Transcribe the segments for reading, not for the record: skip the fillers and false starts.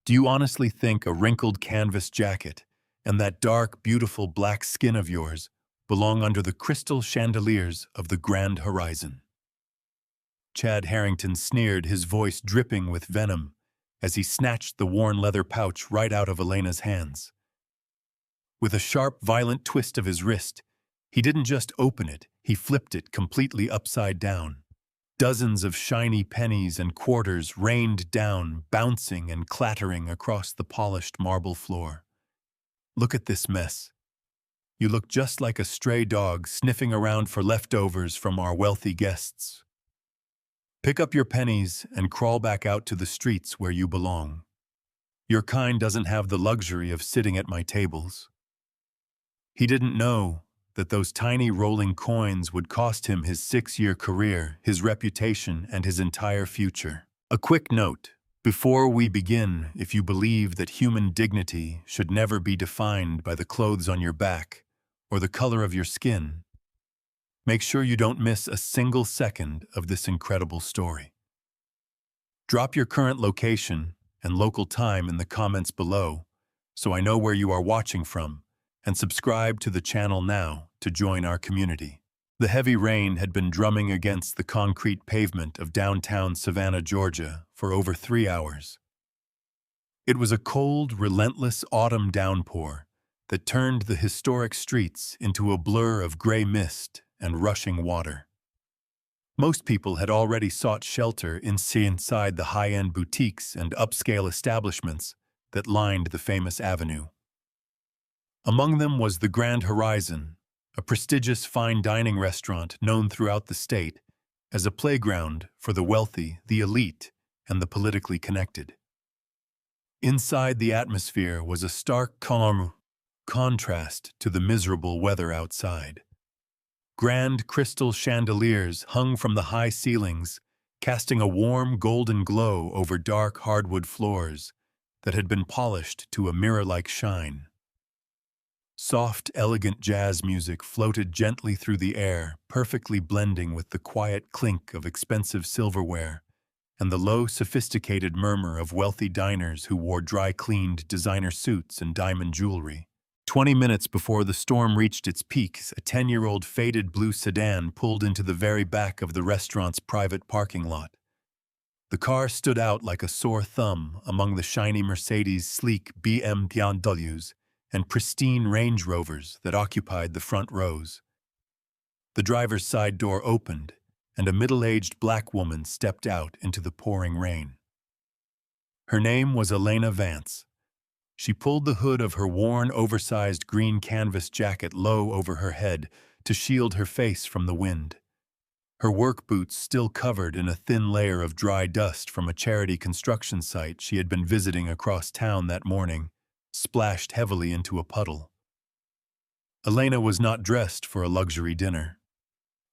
Do you honestly think a wrinkled canvas jacket and that dark, beautiful black skin of yours belong under the crystal chandeliers of the grand horizon? Chad Harrington sneered, his voice dripping with venom, as he snatched the worn leather pouch right out of Elena's hands. With a sharp, violent twist of his wrist, he didn't just open it, he flipped it completely upside down. Dozens of shiny pennies and quarters rained down, bouncing and clattering across the polished marble floor. Look at this mess. You look just like a stray dog sniffing around for leftovers from our wealthy guests. Pick up your pennies and crawl back out to the streets where you belong. Your kind doesn't have the luxury of sitting at my tables. He didn't know that those tiny rolling coins would cost him his 6-year career, his reputation, and his entire future. A quick note: before we begin, if you believe that human dignity should never be defined by the clothes on your back or the color of your skin, make sure you don't miss a single second of this incredible story. Drop your current location and local time in the comments below so I know where you are watching from, and subscribe to the channel now to join our community. The heavy rain had been drumming against the concrete pavement of downtown Savannah, Georgia, for over 3 hours. It was a cold, relentless autumn downpour that turned the historic streets into a blur of gray mist and rushing water. Most people had already sought shelter inside the high-end boutiques and upscale establishments that lined the famous avenue. Among them was the Grand Horizon, a prestigious fine dining restaurant known throughout the state as a playground for the wealthy, the elite, and the politically connected. Inside, the atmosphere was a stark contrast to the miserable weather outside. Grand crystal chandeliers hung from the high ceilings, casting a warm golden glow over dark hardwood floors that had been polished to a mirror-like shine. Soft, elegant jazz music floated gently through the air, perfectly blending with the quiet clink of expensive silverware and the low, sophisticated murmur of wealthy diners who wore dry-cleaned designer suits and diamond jewelry. 20 minutes before the storm reached its peaks, a 10-year-old faded blue sedan pulled into the very back of the restaurant's private parking lot. The car stood out like a sore thumb among the shiny Mercedes' sleek BMWs and pristine Range Rovers that occupied the front rows. The driver's side door opened, and a middle-aged black woman stepped out into the pouring rain. Her name was Elena Vance. She pulled the hood of her worn, oversized green canvas jacket low over her head to shield her face from the wind. Her work boots, still covered in a thin layer of dry dust from a charity construction site she had been visiting across town that morning, splashed heavily into a puddle. Elena was not dressed for a luxury dinner.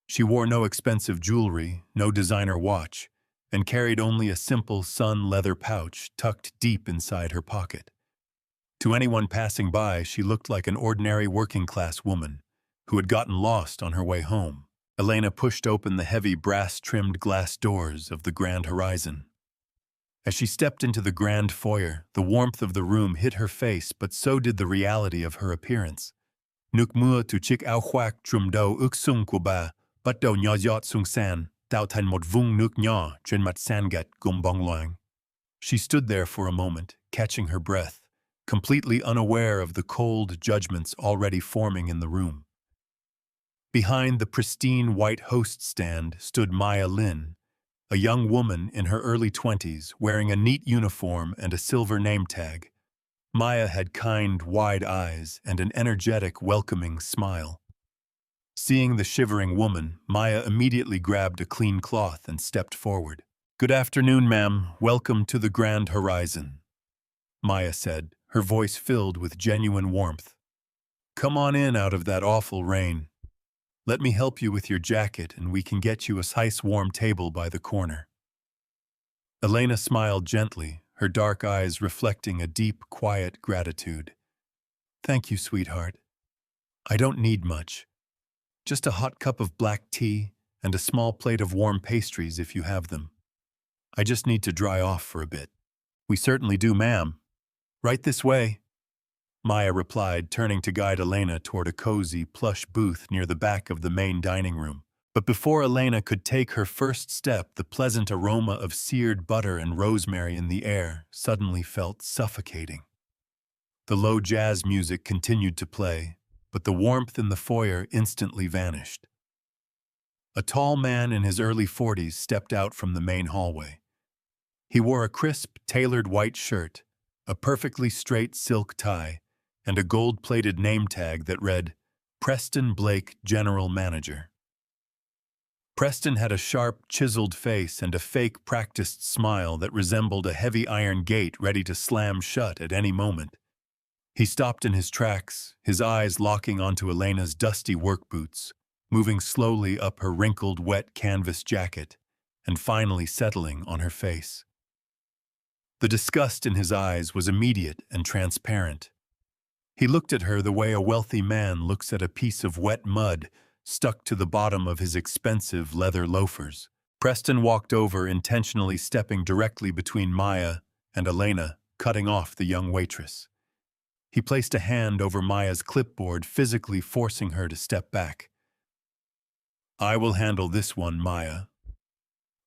She wore no expensive jewelry, no designer watch, and carried only a simple sun leather pouch tucked deep inside her pocket. To anyone passing by, she looked like an ordinary working-class woman who had gotten lost on her way home. Elena pushed open the heavy brass-trimmed glass doors of the Grand Horizon. As she stepped into the grand foyer, the warmth of the room hit her face, but so did the reality of her appearance. Nuk mua tu chik au huak trum do uk sung kuba, but do nya yot sung san, dao tan mot vung nuk nya, jen mat sangat gum bong loang. She stood there for a moment, catching her breath, completely unaware of the cold judgments already forming in the room. Behind the pristine white host stand stood Maya Lin, a young woman in her early 20s, wearing a neat uniform and a silver name tag. Maya had kind, wide eyes and an energetic, welcoming smile. Seeing the shivering woman, Maya immediately grabbed a clean cloth and stepped forward. "Good afternoon, ma'am. Welcome to the Grand Horizon," Maya said, her voice filled with genuine warmth. "Come on in out of that awful rain. Let me help you with your jacket and we can get you a nice warm table by the corner." Elena smiled gently, her dark eyes reflecting a deep, quiet gratitude. "Thank you, sweetheart. I don't need much. Just a hot cup of black tea and a small plate of warm pastries if you have them. I just need to dry off for a bit." "We certainly do, ma'am. Right this way," Maya replied, turning to guide Elena toward a cozy, plush booth near the back of the main dining room. But before Elena could take her first step, the pleasant aroma of seared butter and rosemary in the air suddenly felt suffocating. The low jazz music continued to play, but the warmth in the foyer instantly vanished. A tall man in his early 40s stepped out from the main hallway. He wore a crisp, tailored white shirt, a perfectly straight silk tie, and a gold-plated name tag that read, "Preston Blake, General Manager." Preston had a sharp, chiseled face and a fake, practiced smile that resembled a heavy iron gate ready to slam shut at any moment. He stopped in his tracks, his eyes locking onto Elena's dusty work boots, moving slowly up her wrinkled, wet canvas jacket, and finally settling on her face. The disgust in his eyes was immediate and transparent. He looked at her the way a wealthy man looks at a piece of wet mud stuck to the bottom of his expensive leather loafers. Preston walked over, intentionally stepping directly between Maya and Elena, cutting off the young waitress. He placed a hand over Maya's clipboard, physically forcing her to step back. "I will handle this one, Maya,"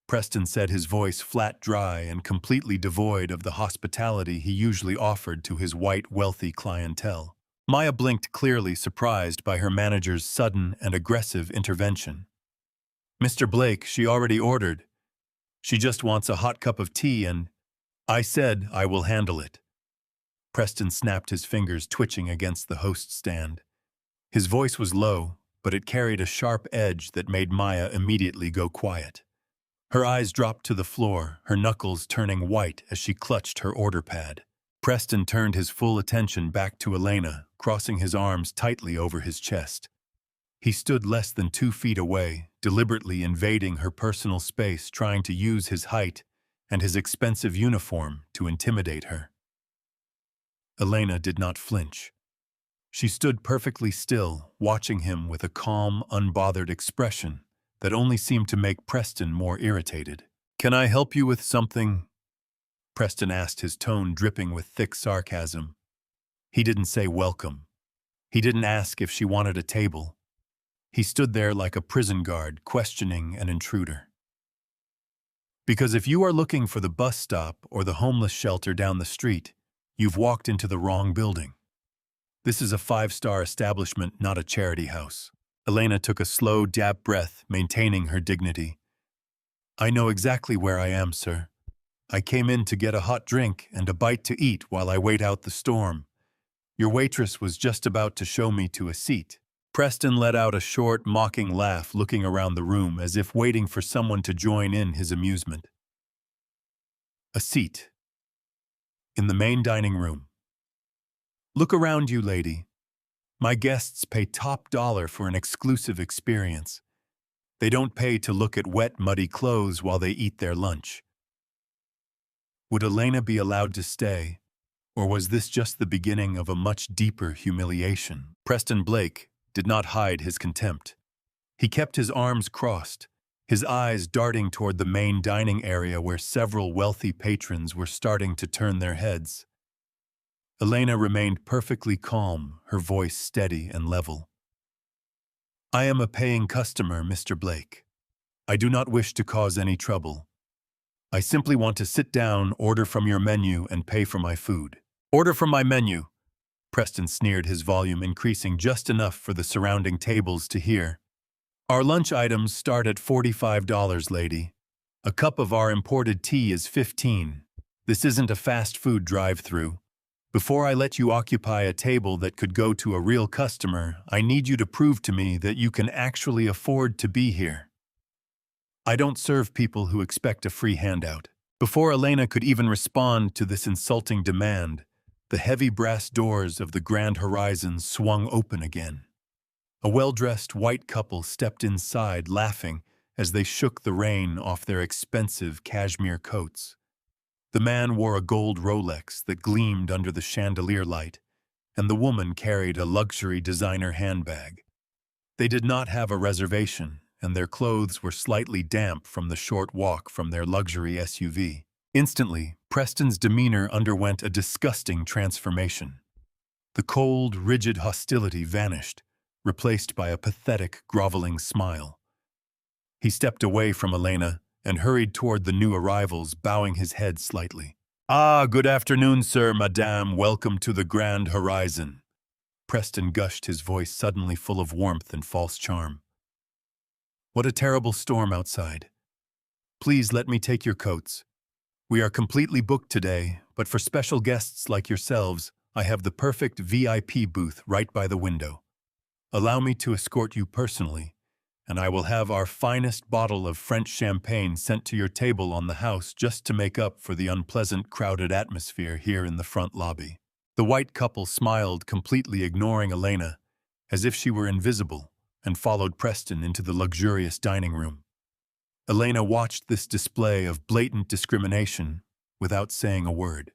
Preston said, his voice flat, dry, and completely devoid of the hospitality he usually offered to his white, wealthy clientele. Maya blinked, clearly surprised by her manager's sudden and aggressive intervention. "Mr. Blake, she already ordered. She just wants a hot cup of tea and—" "I said I will handle it." Preston snapped, his fingers twitching against the host's stand. His voice was low, but it carried a sharp edge that made Maya immediately go quiet. Her eyes dropped to the floor, her knuckles turning white as she clutched her order pad. Preston turned his full attention back to Elena, crossing his arms tightly over his chest. He stood less than 2 feet away, deliberately invading her personal space, trying to use his height and his expensive uniform to intimidate her. Elena did not flinch. She stood perfectly still, watching him with a calm, unbothered expression that only seemed to make Preston more irritated. "Can I help you with something?" Preston asked, his tone dripping with thick sarcasm. He didn't say welcome. He didn't ask if she wanted a table. He stood there like a prison guard, questioning an intruder. "Because if you are looking for the bus stop or the homeless shelter down the street, you've walked into the wrong building. This is a 5-star establishment, not a charity house." Elena took a slow, deep breath, maintaining her dignity. "I know exactly where I am, sir. I came in to get a hot drink and a bite to eat while I wait out the storm. Your waitress was just about to show me to a seat." Preston let out a short, mocking laugh, looking around the room as if waiting for someone to join in his amusement. "A seat. In the main dining room. Look around you, lady. My guests pay top dollar for an exclusive experience. They don't pay to look at wet, muddy clothes while they eat their lunch." Would Elena be allowed to stay, or was this just the beginning of a much deeper humiliation? Preston Blake did not hide his contempt. He kept his arms crossed, his eyes darting toward the main dining area where several wealthy patrons were starting to turn their heads. Elena remained perfectly calm, her voice steady and level. "I am a paying customer, Mr. Blake. I do not wish to cause any trouble. I simply want to sit down, order from your menu, and pay for my food." "Order from my menu," Preston sneered, his volume increasing just enough for the surrounding tables to hear. "Our lunch items start at $45, lady. A cup of our imported tea is $15. This isn't a fast food drive-through. Before I let you occupy a table that could go to a real customer, I need you to prove to me that you can actually afford to be here. I don't serve people who expect a free handout." Before Elena could even respond to this insulting demand, the heavy brass doors of the Grand Horizon swung open again. A well-dressed white couple stepped inside, laughing as they shook the rain off their expensive cashmere coats. The man wore a gold Rolex that gleamed under the chandelier light, and the woman carried a luxury designer handbag. They did not have a reservation, and their clothes were slightly damp from the short walk from their luxury SUV. Instantly, Preston's demeanor underwent a disgusting transformation. The cold, rigid hostility vanished, replaced by a pathetic, groveling smile. He stepped away from Elena and hurried toward the new arrivals, bowing his head slightly. "Ah, good afternoon, sir, madame. Welcome to the Grand Horizon." Preston gushed, his voice suddenly full of warmth and false charm. "What a terrible storm outside. Please let me take your coats. We are completely booked today, but for special guests like yourselves, I have the perfect VIP booth right by the window. Allow me to escort you personally, and I will have our finest bottle of French champagne sent to your table on the house just to make up for the unpleasant, crowded atmosphere here in the front lobby." The white couple smiled, completely ignoring Elena, as if she were invisible, and followed Preston into the luxurious dining room. Elena watched this display of blatant discrimination without saying a word.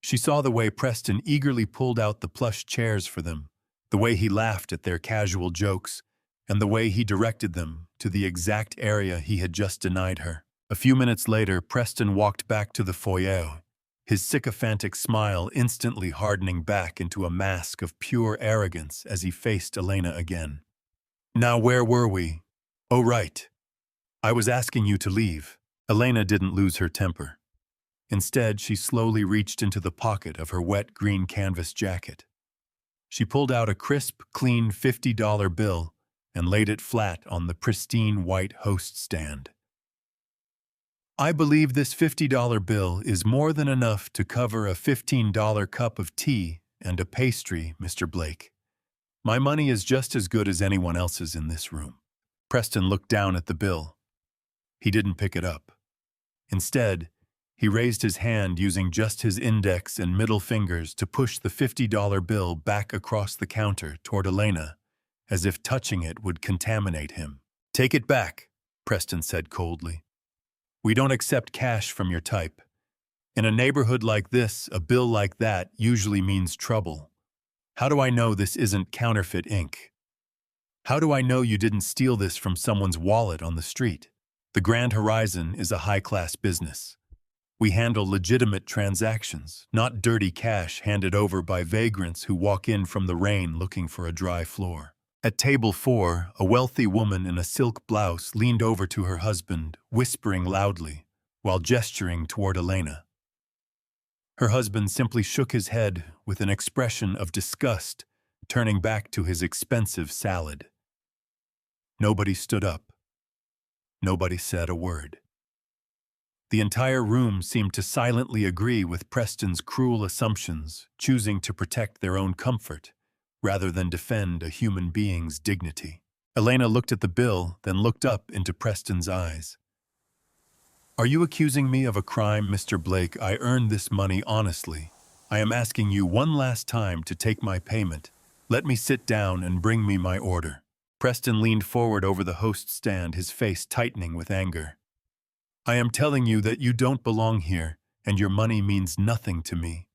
She saw the way Preston eagerly pulled out the plush chairs for them, the way he laughed at their casual jokes, and the way he directed them to the exact area he had just denied her. A few minutes later, Preston walked back to the foyer, his sycophantic smile instantly hardening back into a mask of pure arrogance as he faced Elena again. "Now where were we? Oh, right. I was asking you to leave." Elena didn't lose her temper. Instead, she slowly reached into the pocket of her wet green canvas jacket. She pulled out a crisp, clean $50 bill and laid it flat on the pristine white host stand. "I believe this $50 bill is more than enough to cover a $15 cup of tea and a pastry, Mr. Blake. My money is just as good as anyone else's in this room." Preston looked down at the bill. He didn't pick it up. Instead, he raised his hand using just his index and middle fingers to push the $50 bill back across the counter toward Elena, as if touching it would contaminate him. "Take it back," Preston said coldly. "We don't accept cash from your type. In a neighborhood like this, a bill like that usually means trouble. How do I know this isn't counterfeit ink? How do I know you didn't steal this from someone's wallet on the street? The Grand Horizon is a high-class business. We handle legitimate transactions, not dirty cash handed over by vagrants who walk in from the rain looking for a dry floor." At table 4, a wealthy woman in a silk blouse leaned over to her husband, whispering loudly, while gesturing toward Elena. Her husband simply shook his head with an expression of disgust, turning back to his expensive salad. Nobody stood up. Nobody said a word. The entire room seemed to silently agree with Preston's cruel assumptions, choosing to protect their own comfort rather than defend a human being's dignity. Elena looked at the bill, then looked up into Preston's eyes. "Are you accusing me of a crime, Mr. Blake? I earned this money honestly. I am asking you one last time to take my payment. Let me sit down and bring me my order." Preston leaned forward over the host stand, his face tightening with anger. "I am telling you that you don't belong here, and your money means nothing to me.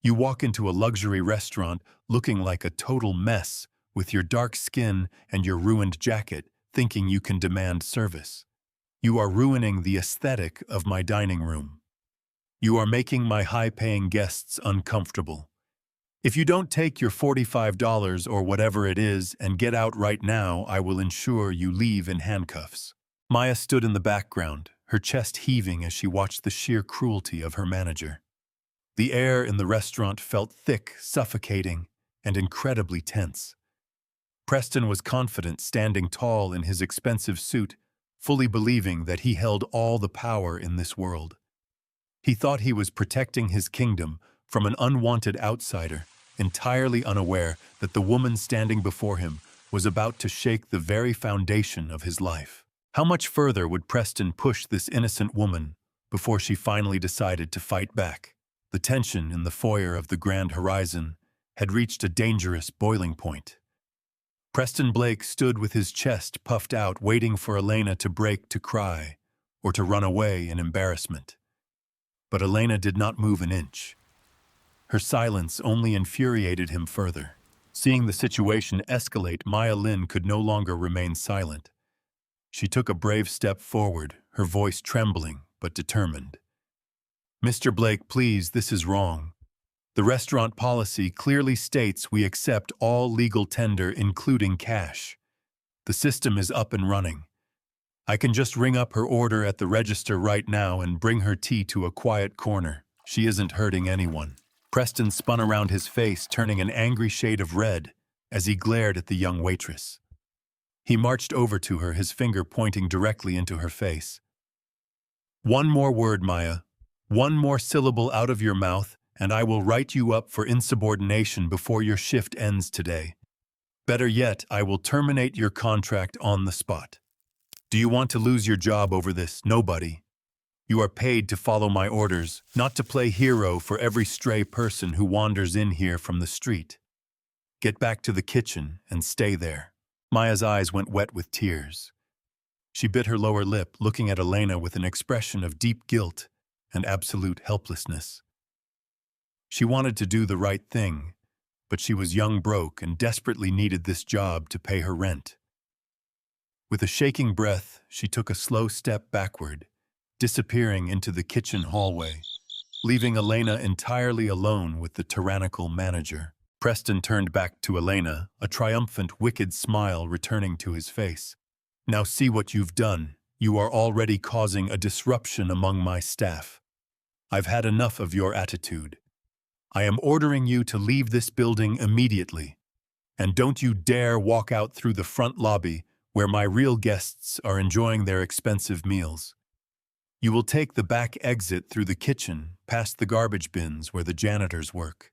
You walk into a luxury restaurant looking like a total mess, with your dark skin and your ruined jacket, thinking you can demand service. You are ruining the aesthetic of my dining room. You are making my high-paying guests uncomfortable. If you don't take your $45 or whatever it is and get out right now, I will ensure you leave in handcuffs." Maya stood in the background, her chest heaving as she watched the sheer cruelty of her manager. The air in the restaurant felt thick, suffocating, and incredibly tense. Preston was confident, standing tall in his expensive suit, fully believing that he held all the power in this world. He thought he was protecting his kingdom from an unwanted outsider, entirely unaware that the woman standing before him was about to shake the very foundation of his life. How much further would Preston push this innocent woman before she finally decided to fight back? The tension in the foyer of the Grand Horizon had reached a dangerous boiling point. Preston Blake stood with his chest puffed out, waiting for Elena to break to cry or to run away in embarrassment. But Elena did not move an inch. Her silence only infuriated him further. Seeing the situation escalate, Maya Lin could no longer remain silent. She took a brave step forward, her voice trembling but determined. Mr. Blake, please, this is wrong. The restaurant policy clearly states we accept all legal tender, including cash. The system is up and running. I can just ring up her order at the register right now and bring her tea to a quiet corner. She isn't hurting anyone. Preston spun around his face, turning an angry shade of red as he glared at the young waitress. He marched over to her, his finger pointing directly into her face. One more word, Maya. One more syllable out of your mouth, and I will write you up for insubordination before your shift ends today. Better yet, I will terminate your contract on the spot. Do you want to lose your job over this? Nobody. You are paid to follow my orders, not to play hero for every stray person who wanders in here from the street. Get back to the kitchen and stay there. Maya's eyes went wet with tears. She bit her lower lip, looking at Elena with an expression of deep guilt and absolute helplessness. She wanted to do the right thing, but she was young, broke, and desperately needed this job to pay her rent. With a shaking breath, she took a slow step backward, disappearing into the kitchen hallway, leaving Elena entirely alone with the tyrannical manager. Preston turned back to Elena, a triumphant, wicked smile returning to his face. Now see what you've done. You are already causing a disruption among my staff. I've had enough of your attitude. I am ordering you to leave this building immediately. And don't you dare walk out through the front lobby where my real guests are enjoying their expensive meals. You will take the back exit through the kitchen, past the garbage bins where the janitors work.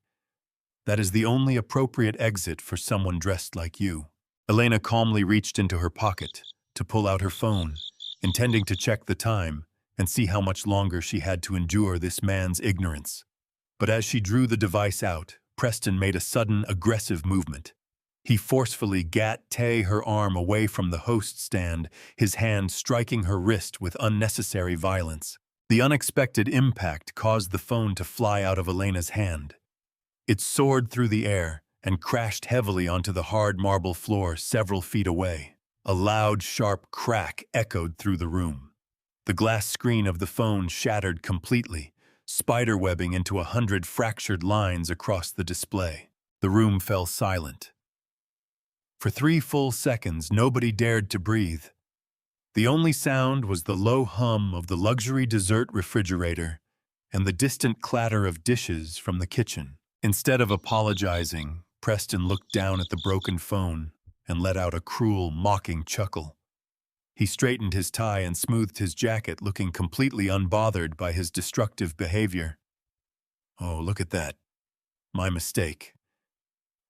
That is the only appropriate exit for someone dressed like you. Elena calmly reached into her pocket to pull out her phone, intending to check the time and see how much longer she had to endure this man's ignorance. But as she drew the device out, Preston made a sudden, aggressive movement. He forcefully gat-tay her arm away from the host stand, his hand striking her wrist with unnecessary violence. The unexpected impact caused the phone to fly out of Elena's hand. It soared through the air and crashed heavily onto the hard marble floor several feet away. A loud, sharp crack echoed through the room. The glass screen of the phone shattered completely, spiderwebbing into 100 fractured lines across the display. The room fell silent. For 3 full seconds, nobody dared to breathe. The only sound was the low hum of the luxury dessert refrigerator and the distant clatter of dishes from the kitchen. Instead of apologizing, Preston looked down at the broken phone and let out a cruel, mocking chuckle. He straightened his tie and smoothed his jacket, looking completely unbothered by his destructive behavior. Oh, look at that. My mistake.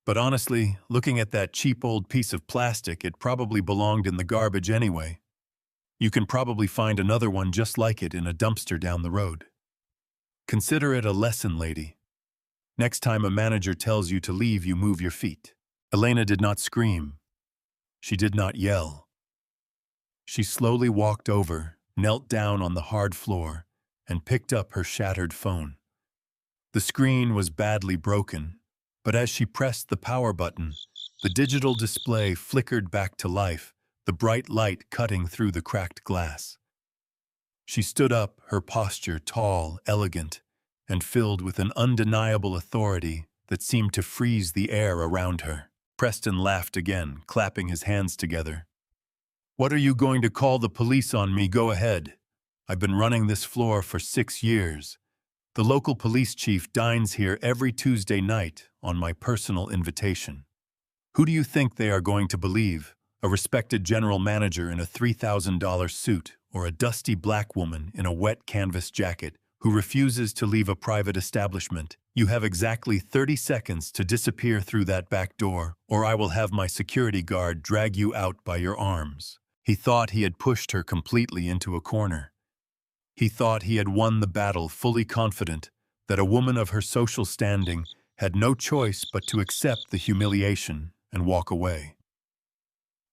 But honestly, looking at that cheap old piece of plastic, it probably belonged in the garbage anyway. You can probably find another one just like it in a dumpster down the road. Consider it a lesson, lady. Next time a manager tells you to leave, you move your feet. Elena did not scream. She did not yell. She slowly walked over, knelt down on the hard floor, and picked up her shattered phone. The screen was badly broken, but as she pressed the power button, the digital display flickered back to life, the bright light cutting through the cracked glass. She stood up, her posture tall, elegant, and filled with an undeniable authority that seemed to freeze the air around her. Preston laughed again, clapping his hands together. What are you going to call the police on me? Go ahead. I've been running this floor for 6 years. The local police chief dines here every Tuesday night on my personal invitation. Who do you think they are going to believe? A respected general manager in a $3,000 suit or a dusty black woman in a wet canvas jacket who refuses to leave a private establishment? You have exactly 30 seconds to disappear through that back door, or I will have my security guard drag you out by your arms. He thought he had pushed her completely into a corner. He thought he had won the battle, fully confident that a woman of her social standing had no choice but to accept the humiliation and walk away.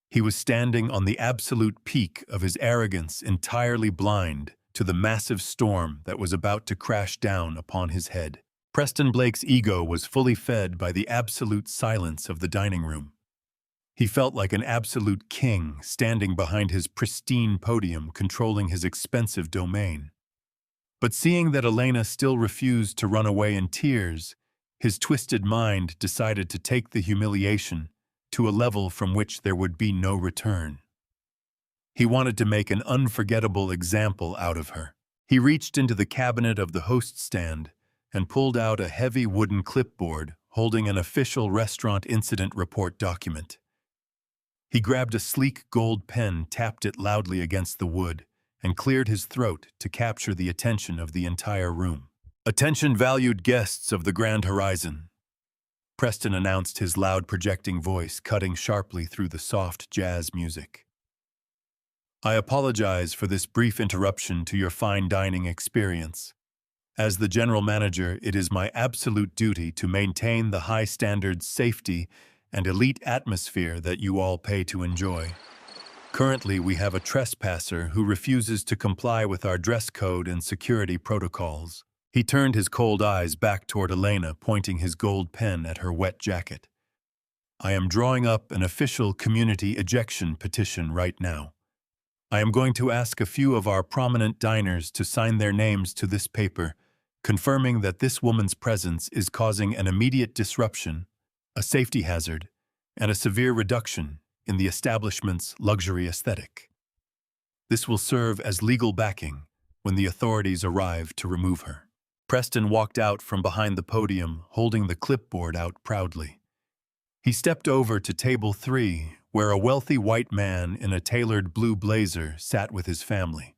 He was standing on the absolute peak of his arrogance, entirely blind to the massive storm that was about to crash down upon his head. Preston Blake's ego was fully fed by the absolute silence of the dining room. He felt like an absolute king standing behind his pristine podium, controlling his expensive domain. But seeing that Elena still refused to run away in tears, his twisted mind decided to take the humiliation to a level from which there would be no return. He wanted to make an unforgettable example out of her. He reached into the cabinet of the host stand and pulled out a heavy wooden clipboard holding an official restaurant incident report document. He grabbed a sleek gold pen, tapped it loudly against the wood, and cleared his throat to capture the attention of the entire room. "Attention, valued guests of the Grand Horizon," Preston announced, his loud projecting voice cutting sharply through the soft jazz music. "I apologize for this brief interruption to your fine dining experience. As the general manager, it is my absolute duty to maintain the high standards, safety, and elite atmosphere that you all pay to enjoy. Currently, we have a trespasser who refuses to comply with our dress code and security protocols." He turned his cold eyes back toward Elena, pointing his gold pen at her wet jacket. "I am drawing up an official community ejection petition right now. I am going to ask a few of our prominent diners to sign their names to this paper, confirming that this woman's presence is causing an immediate disruption, a safety hazard, and a severe reduction in the establishment's luxury aesthetic. This will serve as legal backing when the authorities arrive to remove her." Preston walked out from behind the podium, holding the clipboard out proudly. He stepped over to table 3, where a wealthy white man in a tailored blue blazer sat with his family.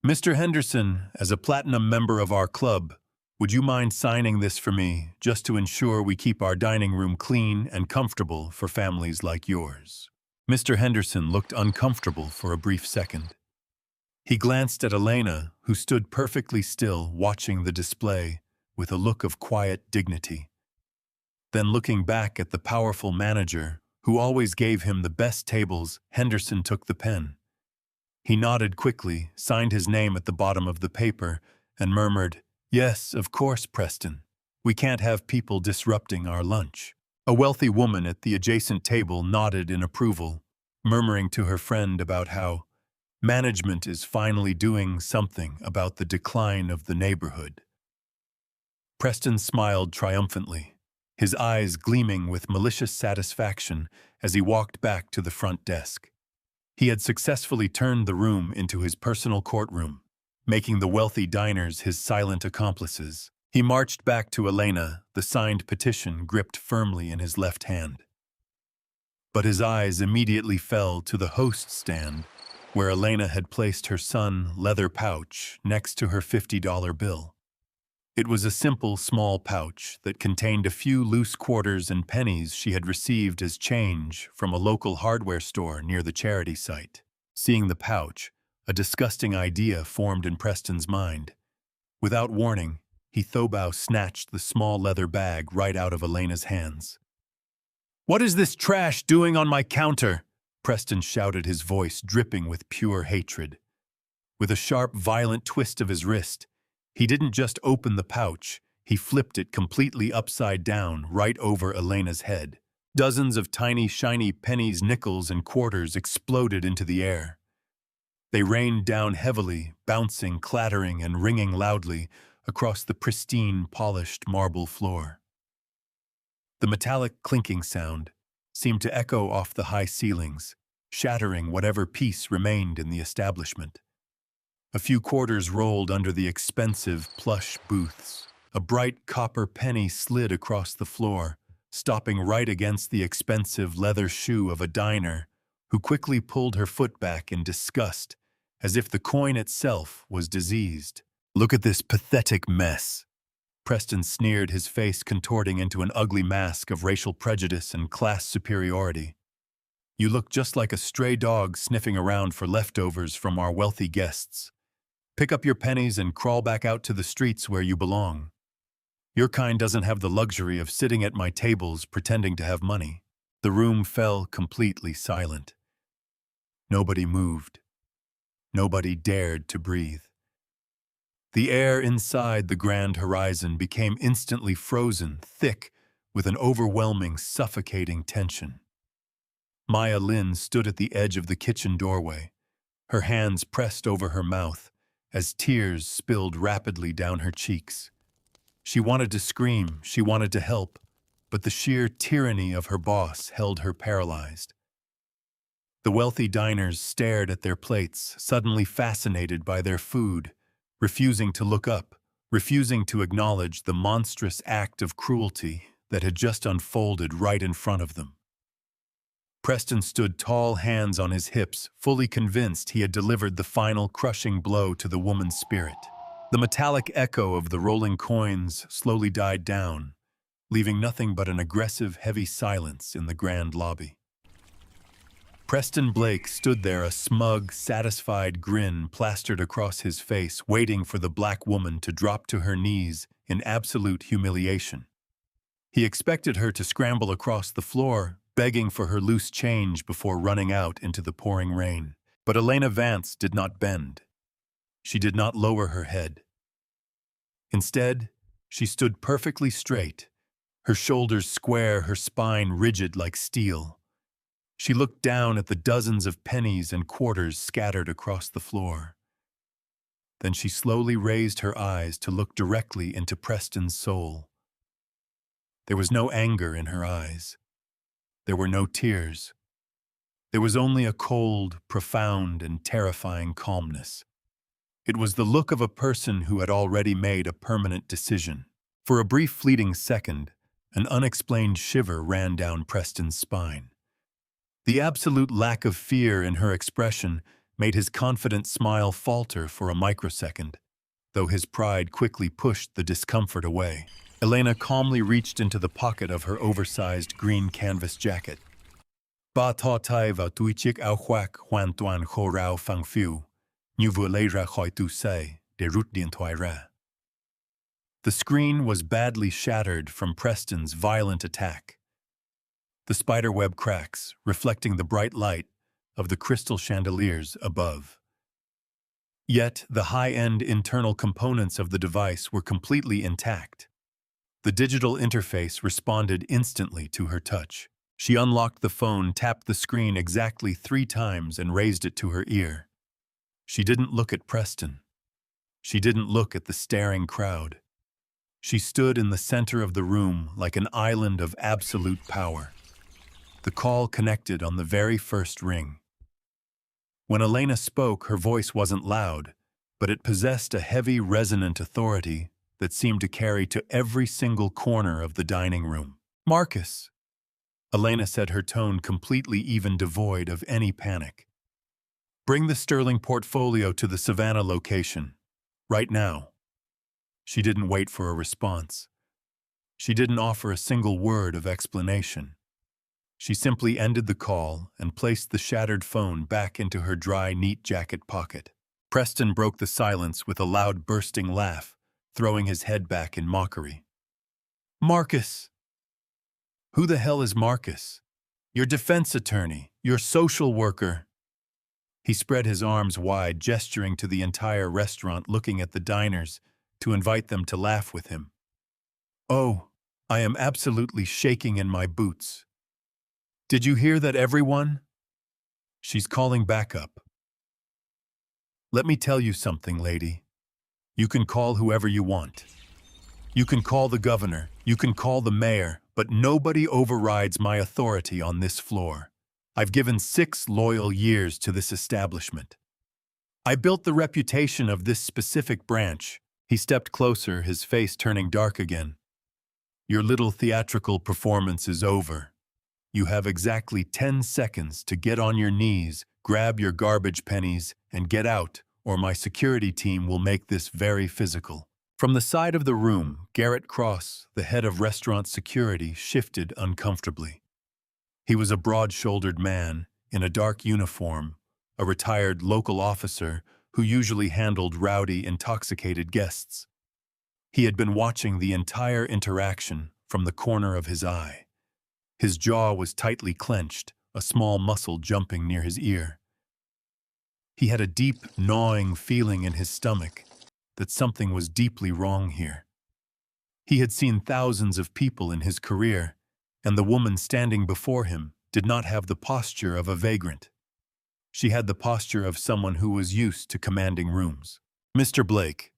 "Mr. Henderson, as a platinum member of our club, would you mind signing this for me, just to ensure we keep our dining room clean and comfortable for families like yours?" Mr. Henderson looked uncomfortable for a brief second. He glanced at Elena, who stood perfectly still, watching the display with a look of quiet dignity. Then, looking back at the powerful manager, who always gave him the best tables, Henderson took the pen. He nodded quickly, signed his name at the bottom of the paper, and murmured, "Yes, of course, Preston. We can't have people disrupting our lunch." A wealthy woman at the adjacent table nodded in approval, murmuring to her friend about how management is finally doing something about the decline of the neighborhood. Preston smiled triumphantly, his eyes gleaming with malicious satisfaction as he walked back to the front desk. He had successfully turned the room into his personal courtroom, making the wealthy diners his silent accomplices. He marched back to Elena, the signed petition gripped firmly in his left hand. But his eyes immediately fell to the host stand, where Elena had placed her sun leather pouch next to her $50 bill. It was a simple, small pouch that contained a few loose quarters and pennies she had received as change from a local hardware store near the charity site. Seeing the pouch, a disgusting idea formed in Preston's mind. Without warning, he Thobau snatched the small leather bag right out of Elena's hands. "What is this trash doing on my counter?" Preston shouted, his voice dripping with pure hatred. With a sharp, violent twist of his wrist, he didn't just open the pouch, he flipped it completely upside down right over Elena's head. Dozens of tiny, shiny pennies, nickels, and quarters exploded into the air. They rained down heavily, bouncing, clattering, and ringing loudly across the pristine, polished marble floor. The metallic clinking sound seemed to echo off the high ceilings, shattering whatever peace remained in the establishment. A few quarters rolled under the expensive plush booths. A bright copper penny slid across the floor, stopping right against the expensive leather shoe of a diner, who quickly pulled her foot back in disgust, as if the coin itself was diseased. "Look at this pathetic mess." Preston sneered, his face contorting into an ugly mask of racial prejudice and class superiority. "You look just like a stray dog sniffing around for leftovers from our wealthy guests. Pick up your pennies and crawl back out to the streets where you belong. Your kind doesn't have the luxury of sitting at my tables pretending to have money." The room fell completely silent. Nobody moved. Nobody dared to breathe. The air inside the Grand Horizon became instantly frozen, thick, with an overwhelming, suffocating tension. Maya Lin stood at the edge of the kitchen doorway, her hands pressed over her mouth, as tears spilled rapidly down her cheeks. She wanted to scream, she wanted to help, but the sheer tyranny of her boss held her paralyzed. The wealthy diners stared at their plates, suddenly fascinated by their food, refusing to look up, refusing to acknowledge the monstrous act of cruelty that had just unfolded right in front of them. Preston stood tall, hands on his hips, fully convinced he had delivered the final crushing blow to the woman's spirit. The metallic echo of the rolling coins slowly died down, leaving nothing but an aggressive, heavy silence in the grand lobby. Preston Blake stood there, a smug, satisfied grin plastered across his face, waiting for the black woman to drop to her knees in absolute humiliation. He expected her to scramble across the floor, begging for her loose change before running out into the pouring rain. But Elena Vance did not bend. She did not lower her head. Instead, she stood perfectly straight, her shoulders square, her spine rigid like steel. She looked down at the dozens of pennies and quarters scattered across the floor. Then she slowly raised her eyes to look directly into Preston's soul. There was no anger in her eyes. There were no tears. There was only a cold, profound, and terrifying calmness. It was the look of a person who had already made a permanent decision. For a brief fleeting second, an unexplained shiver ran down Preston's spine. The absolute lack of fear in her expression made his confident smile falter for a microsecond, though his pride quickly pushed the discomfort away. Elena calmly reached into the pocket of her oversized green canvas jacket. Ba ta tai va tuichik au huak huan tuan ho rao fang fiu, nu vu le ra hoi tu say, de rut dien toi ra. The screen was badly shattered from Preston's violent attack. The spiderweb cracks, reflecting the bright light of the crystal chandeliers above. Yet, the high-end internal components of the device were completely intact. The digital interface responded instantly to her touch. She unlocked the phone, tapped the screen exactly 3 times, and raised it to her ear. She didn't look at Preston. She didn't look at the staring crowd. She stood in the center of the room like an island of absolute power. The call connected on the very first ring. When Elena spoke, her voice wasn't loud, but it possessed a heavy, resonant authority that seemed to carry to every single corner of the dining room. "Marcus," Elena said, her tone completely even devoid of any panic. "Bring the Sterling portfolio to the Savannah location. Right now." She didn't wait for a response. She didn't offer a single word of explanation. She simply ended the call and placed the shattered phone back into her dry, neat jacket pocket. Preston broke the silence with a loud, bursting laugh, throwing his head back in mockery. "Marcus! Who the hell is Marcus? Your defense attorney, your social worker." He spread his arms wide, gesturing to the entire restaurant, looking at the diners to invite them to laugh with him. "Oh, I am absolutely shaking in my boots. Did you hear that, everyone? She's calling backup. Let me tell you something, lady. You can call whoever you want. You can call the governor, you can call the mayor, but nobody overrides my authority on this floor. I've given 6 loyal years to this establishment. I built the reputation of this specific branch." He stepped closer, his face turning dark again. "Your little theatrical performance is over. You have exactly 10 seconds to get on your knees, grab your garbage pennies, and get out, or my security team will make this very physical." From the side of the room, Garrett Cross, the head of restaurant security, shifted uncomfortably. He was a broad-shouldered man in a dark uniform, a retired local officer who usually handled rowdy, intoxicated guests. He had been watching the entire interaction from the corner of his eye. His jaw was tightly clenched, a small muscle jumping near his ear. He had a deep, gnawing feeling in his stomach that something was deeply wrong here. He had seen thousands of people in his career, and the woman standing before him did not have the posture of a vagrant. She had the posture of someone who was used to commanding rooms. Mr. Blake,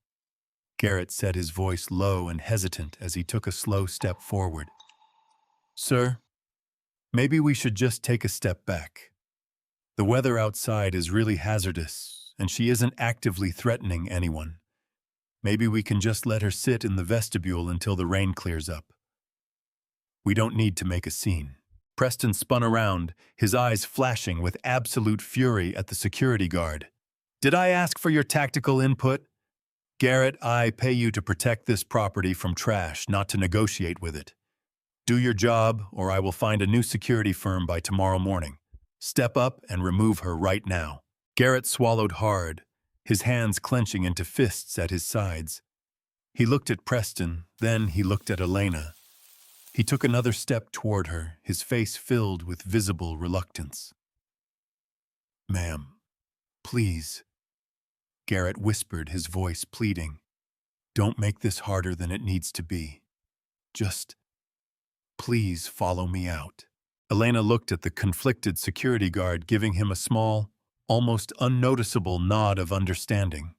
Garrett said, his voice low and hesitant as he took a slow step forward. Sir, maybe we should just take a step back. The weather outside is really hazardous, and she isn't actively threatening anyone. Maybe we can just let her sit in the vestibule until the rain clears up. We don't need to make a scene. Preston spun around, his eyes flashing with absolute fury at the security guard. Did I ask for your tactical input? Garrett, I pay you to protect this property from trash, not to negotiate with it. Do your job, or I will find a new security firm by tomorrow morning. Step up and remove her right now. Garrett swallowed hard, his hands clenching into fists at his sides. He looked at Preston, then he looked at Elena. He took another step toward her, his face filled with visible reluctance. Ma'am, please, Garrett whispered, his voice pleading. Don't make this harder than it needs to be. Just, please follow me out. Elena looked at the conflicted security guard, giving him a small, almost unnoticeable nod of understanding.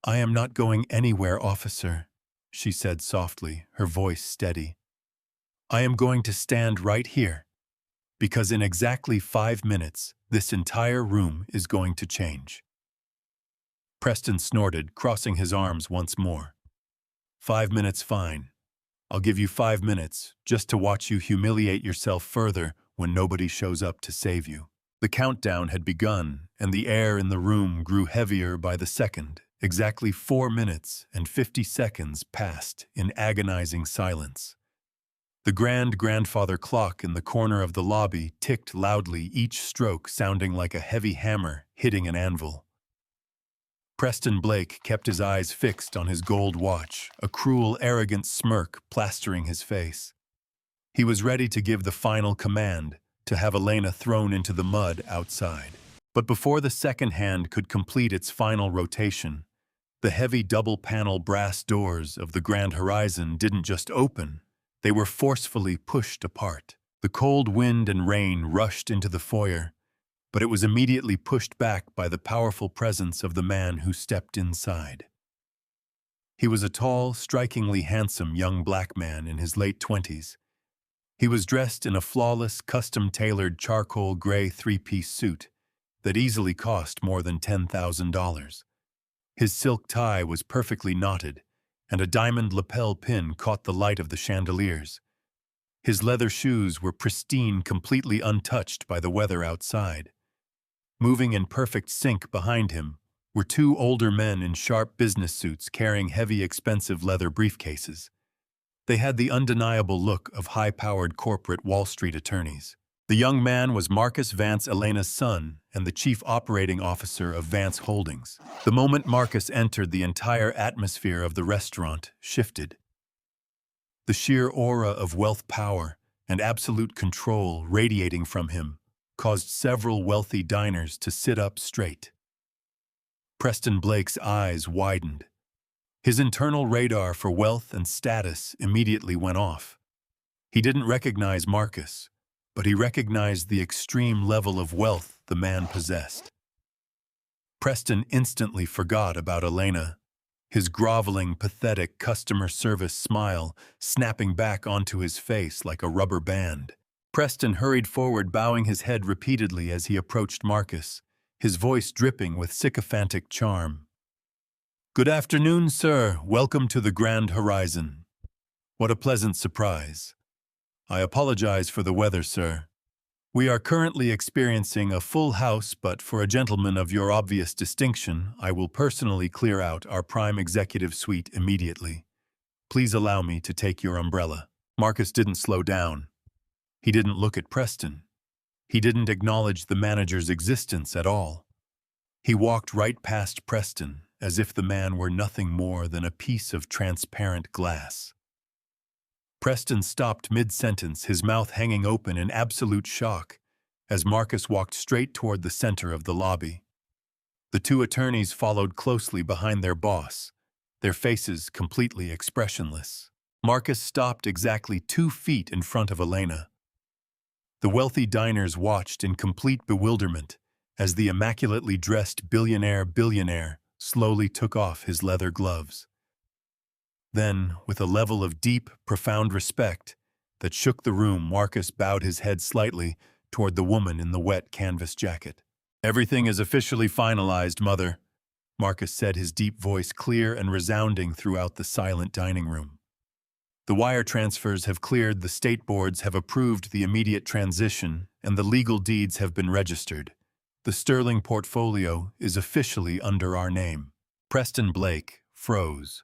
I am not going anywhere, officer, she said softly, her voice steady. I am going to stand right here, because in exactly 5 minutes, this entire room is going to change. Preston snorted, crossing his arms once more. 5 minutes, fine. I'll give you 5 minutes just to watch you humiliate yourself further when nobody shows up to save you. The countdown had begun, and the air in the room grew heavier by the second. Exactly 4 minutes and 50 seconds passed in agonizing silence. The grandfather clock in the corner of the lobby ticked loudly, each stroke sounding like a heavy hammer hitting an anvil. Preston Blake kept his eyes fixed on his gold watch, a cruel, arrogant smirk plastering his face. He was ready to give the final command, to have Elena thrown into the mud outside. But before the second hand could complete its final rotation, the heavy double-panel brass doors of the Grand Horizon didn't just open, they were forcefully pushed apart. The cold wind and rain rushed into the foyer, but it was immediately pushed back by the powerful presence of the man who stepped inside. He was a tall, strikingly handsome young black man in his late 20s. He was dressed in a flawless, custom-tailored charcoal gray three-piece suit that easily cost more than $10,000. His silk tie was perfectly knotted, and a diamond lapel pin caught the light of the chandeliers. His leather shoes were pristine, completely untouched by the weather outside. Moving in perfect sync behind him were 2 older men in sharp business suits carrying heavy, expensive leather briefcases. They had the undeniable look of high-powered corporate Wall Street attorneys. The young man was Marcus Vance, Elena's son, and the chief operating officer of Vance Holdings. The moment Marcus entered, the entire atmosphere of the restaurant shifted. The sheer aura of wealth, power, and absolute control radiating from him caused several wealthy diners to sit up straight. Preston Blake's eyes widened. His internal radar for wealth and status immediately went off. He didn't recognize Marcus, but he recognized the extreme level of wealth the man possessed. Preston instantly forgot about Elena, his groveling, pathetic customer service smile snapping back onto his face like a rubber band. Preston hurried forward, bowing his head repeatedly as he approached Marcus, his voice dripping with sycophantic charm. Good afternoon, sir. Welcome to the Grand Horizon. What a pleasant surprise. I apologize for the weather, sir. We are currently experiencing a full house, but for a gentleman of your obvious distinction, I will personally clear out our prime executive suite immediately. Please allow me to take your umbrella. Marcus didn't slow down. He didn't look at Preston. He didn't acknowledge the manager's existence at all. He walked right past Preston, as if the man were nothing more than a piece of transparent glass. Preston stopped mid-sentence, his mouth hanging open in absolute shock, as Marcus walked straight toward the center of the lobby. The 2 attorneys followed closely behind their boss, their faces completely expressionless. Marcus stopped exactly 2 feet in front of Elena. The wealthy diners watched in complete bewilderment as the immaculately dressed billionaire slowly took off his leather gloves. Then, with a level of deep, profound respect that shook the room, Marcus bowed his head slightly toward the woman in the wet canvas jacket. "Everything is officially finalized, Mother," Marcus said, his deep voice clear and resounding throughout the silent dining room. "The wire transfers have cleared, the state boards have approved the immediate transition, and the legal deeds have been registered. The Sterling portfolio is officially under our name." Preston Blake froze.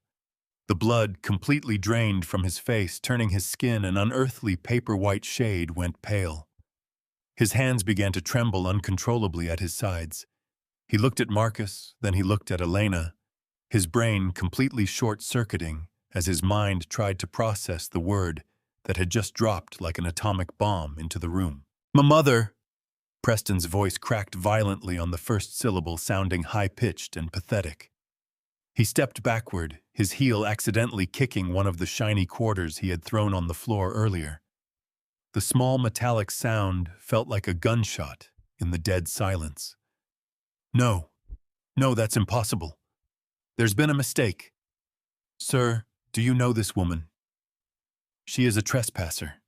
The blood, completely drained from his face, turning his skin an unearthly paper-white shade, went pale. His hands began to tremble uncontrollably at his sides. He looked at Marcus, then he looked at Elena, his brain completely short-circuiting as his mind tried to process the word that had just dropped like an atomic bomb into the room. "My mother!" Preston's voice cracked violently on the first syllable, sounding high-pitched and pathetic. He stepped backward, his heel accidentally kicking one of the shiny quarters he had thrown on the floor earlier. The small metallic sound felt like a gunshot in the dead silence. "No, no, that's impossible. There's been a mistake. Sir, do you know this woman? She is a trespasser.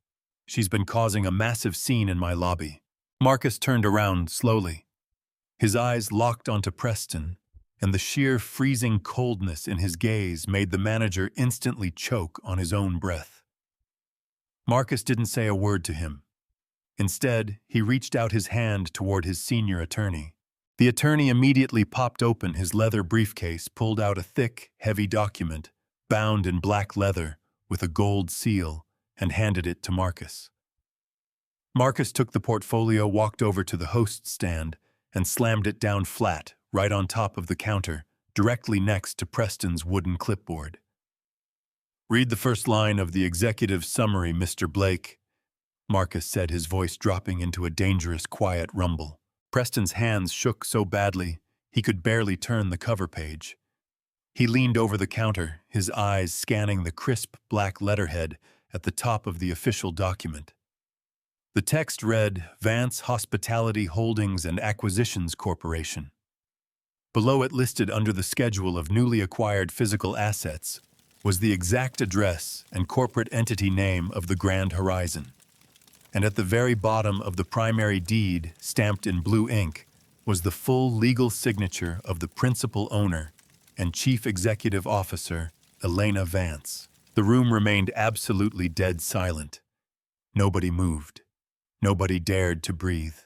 She's been causing a massive scene in my lobby." Marcus turned around slowly. His eyes locked onto Preston, and the sheer freezing coldness in his gaze made the manager instantly choke on his own breath. Marcus didn't say a word to him. Instead, he reached out his hand toward his senior attorney. The attorney immediately popped open his leather briefcase, pulled out a thick, heavy document, bound in black leather with a gold seal, and handed it to Marcus. Marcus took the portfolio, walked over to the host stand, and slammed it down flat, right on top of the counter, directly next to Preston's wooden clipboard. "Read the first line of the executive summary, Mr. Blake," Marcus said, his voice dropping into a dangerous, quiet rumble. Preston's hands shook so badly he could barely turn the cover page. He leaned over the counter, his eyes scanning the crisp black letterhead at the top of the official document. The text read, "Vance Hospitality Holdings and Acquisitions Corporation." Below it, listed under the schedule of newly acquired physical assets, was the exact address and corporate entity name of the Grand Horizon. And at the very bottom of the primary deed, stamped in blue ink, was the full legal signature of the principal owner and chief executive officer, Elena Vance. The room remained absolutely dead silent. Nobody moved. Nobody dared to breathe.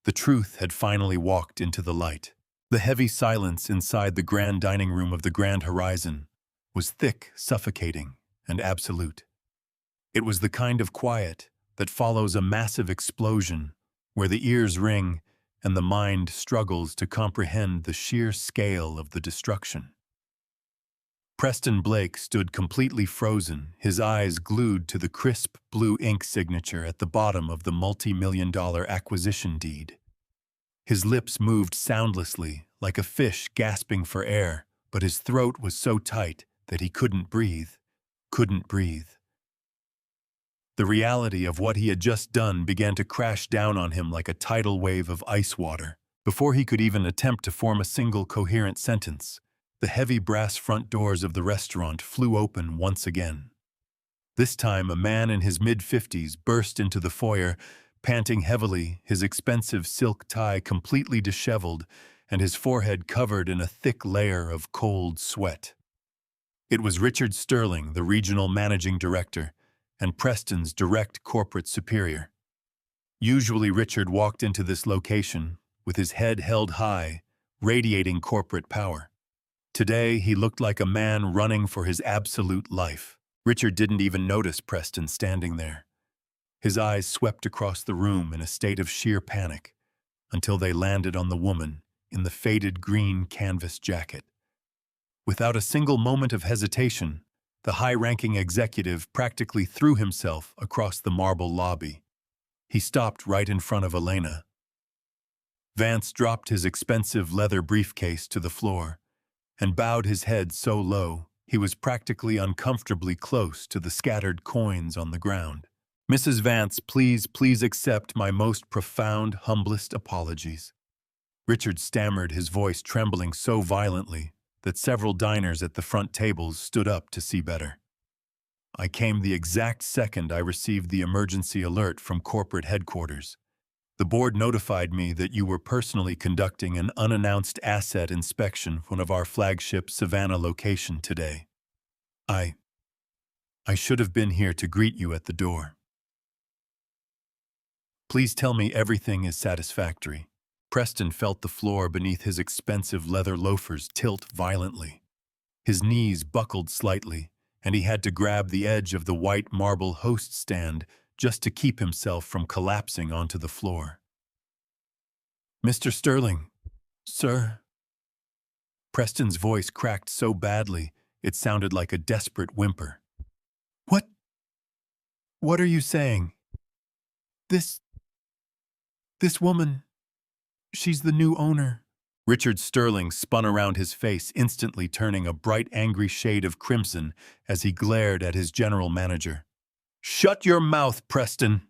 The truth had finally walked into the light. The heavy silence inside the grand dining room of the Grand Horizon was thick, suffocating, and absolute. It was the kind of quiet that follows a massive explosion, where the ears ring and the mind struggles to comprehend the sheer scale of the destruction. Preston Blake stood completely frozen, his eyes glued to the crisp blue ink signature at the bottom of the multi-million-dollar acquisition deed. His lips moved soundlessly, like a fish gasping for air, but his throat was so tight that he couldn't breathe. The reality of what he had just done began to crash down on him like a tidal wave of ice water. Before he could even attempt to form a single coherent sentence, the heavy brass front doors of the restaurant flew open once again. This time, a man in his mid-50s burst into the foyer, panting heavily, his expensive silk tie completely disheveled and his forehead covered in a thick layer of cold sweat. It was Richard Sterling, the regional managing director, and Preston's direct corporate superior. Usually Richard walked into this location with his head held high, radiating corporate power. Today, he looked like a man running for his absolute life. Richard didn't even notice Preston standing there. His eyes swept across the room in a state of sheer panic until they landed on the woman in the faded green canvas jacket. Without a single moment of hesitation, the high-ranking executive practically threw himself across the marble lobby. He stopped right in front of Elena. Vance dropped his expensive leather briefcase to the floor and bowed his head so low he was practically uncomfortably close to the scattered coins on the ground. "Mrs. Vance, please accept my most profound, humblest apologies. Richard stammered, his voice trembling so violently that several diners at the front tables stood up to see better. I came the exact second I received the emergency alert from corporate headquarters. The board notified me that you were personally conducting an unannounced asset inspection of one of our flagship Savannah location today. I should have been here to greet you at the door. Please tell me everything is satisfactory. Preston felt the floor beneath his expensive leather loafers tilt violently. His knees buckled slightly, and he had to grab the edge of the white marble host stand just to keep himself from collapsing onto the floor. Mr. Sterling, sir. Preston's voice cracked so badly it sounded like a desperate whimper. What are you saying? This woman, she's the new owner. Richard Sterling spun around his face, instantly turning a bright, angry shade of crimson as he glared at his general manager. Shut your mouth, Preston!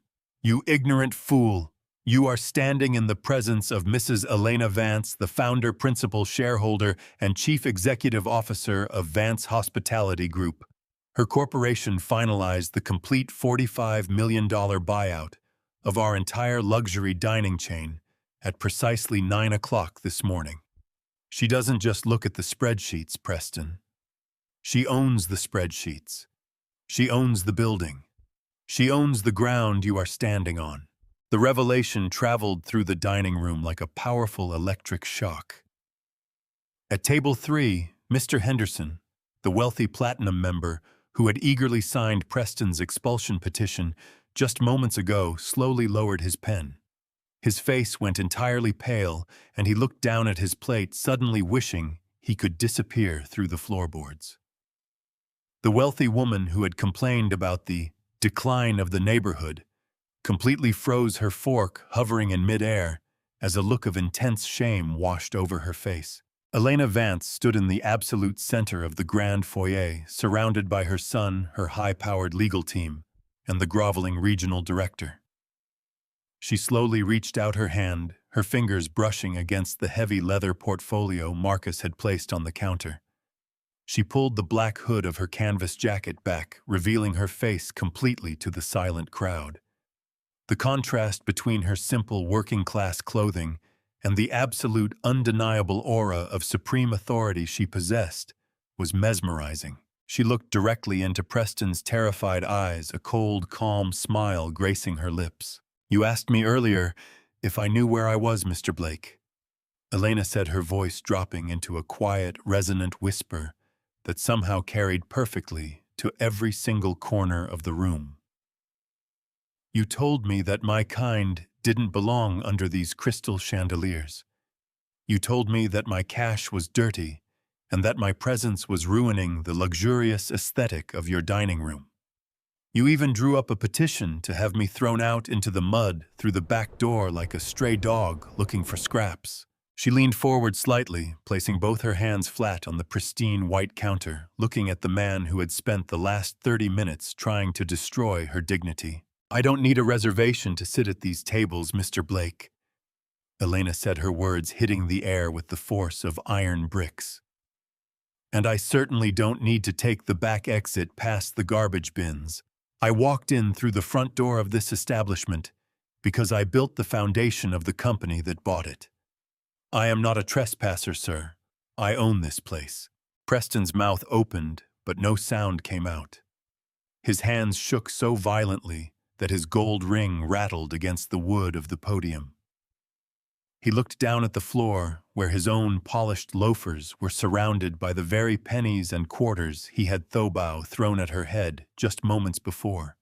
You ignorant fool! You are standing in the presence of Mrs. Elena Vance, the founder, principal shareholder, and chief executive officer of Vance Hospitality Group. Her corporation finalized the complete $45 million buyout of our entire luxury dining chain at precisely 9 o'clock this morning. She doesn't just look at the spreadsheets, Preston. She owns the spreadsheets. She owns the building. She owns the ground you are standing on. The revelation traveled through the dining room like a powerful electric shock. At table 3, Mr. Henderson, the wealthy platinum member who had eagerly signed Preston's expulsion petition just moments ago, slowly lowered his pen. His face went entirely pale, and he looked down at his plate, suddenly wishing he could disappear through the floorboards. The wealthy woman who had complained about the decline of the neighborhood completely froze, her fork hovering in midair as a look of intense shame washed over her face. Elena Vance stood in the absolute center of the grand foyer, surrounded by her son, her high-powered legal team, and the groveling regional director. She slowly reached out her hand, her fingers brushing against the heavy leather portfolio Marcus had placed on the counter. She pulled the black hood of her canvas jacket back, revealing her face completely to the silent crowd. The contrast between her simple working-class clothing and the absolute, undeniable aura of supreme authority she possessed was mesmerizing. She looked directly into Preston's terrified eyes, a cold, calm smile gracing her lips. You asked me earlier if I knew where I was, Mr. Blake. Elena said, her voice dropping into a quiet, resonant whisper that somehow carried perfectly to every single corner of the room. You told me that my kind didn't belong under these crystal chandeliers. You told me that my cash was dirty and that my presence was ruining the luxurious aesthetic of your dining room. You even drew up a petition to have me thrown out into the mud through the back door like a stray dog looking for scraps. She leaned forward slightly, placing both her hands flat on the pristine white counter, looking at the man who had spent the last 30 minutes trying to destroy her dignity. I don't need a reservation to sit at these tables, Mr. Blake. Elena said, her words hitting the air with the force of iron bricks. And I certainly don't need to take the back exit past the garbage bins. I walked in through the front door of this establishment because I built the foundation of the company that bought it. I am not a trespasser, sir. I own this place. Preston's mouth opened, but no sound came out. His hands shook so violently that his gold ring rattled against the wood of the podium. He looked down at the floor, where his own polished loafers were surrounded by the very pennies and quarters he had thrown at her head just moments before.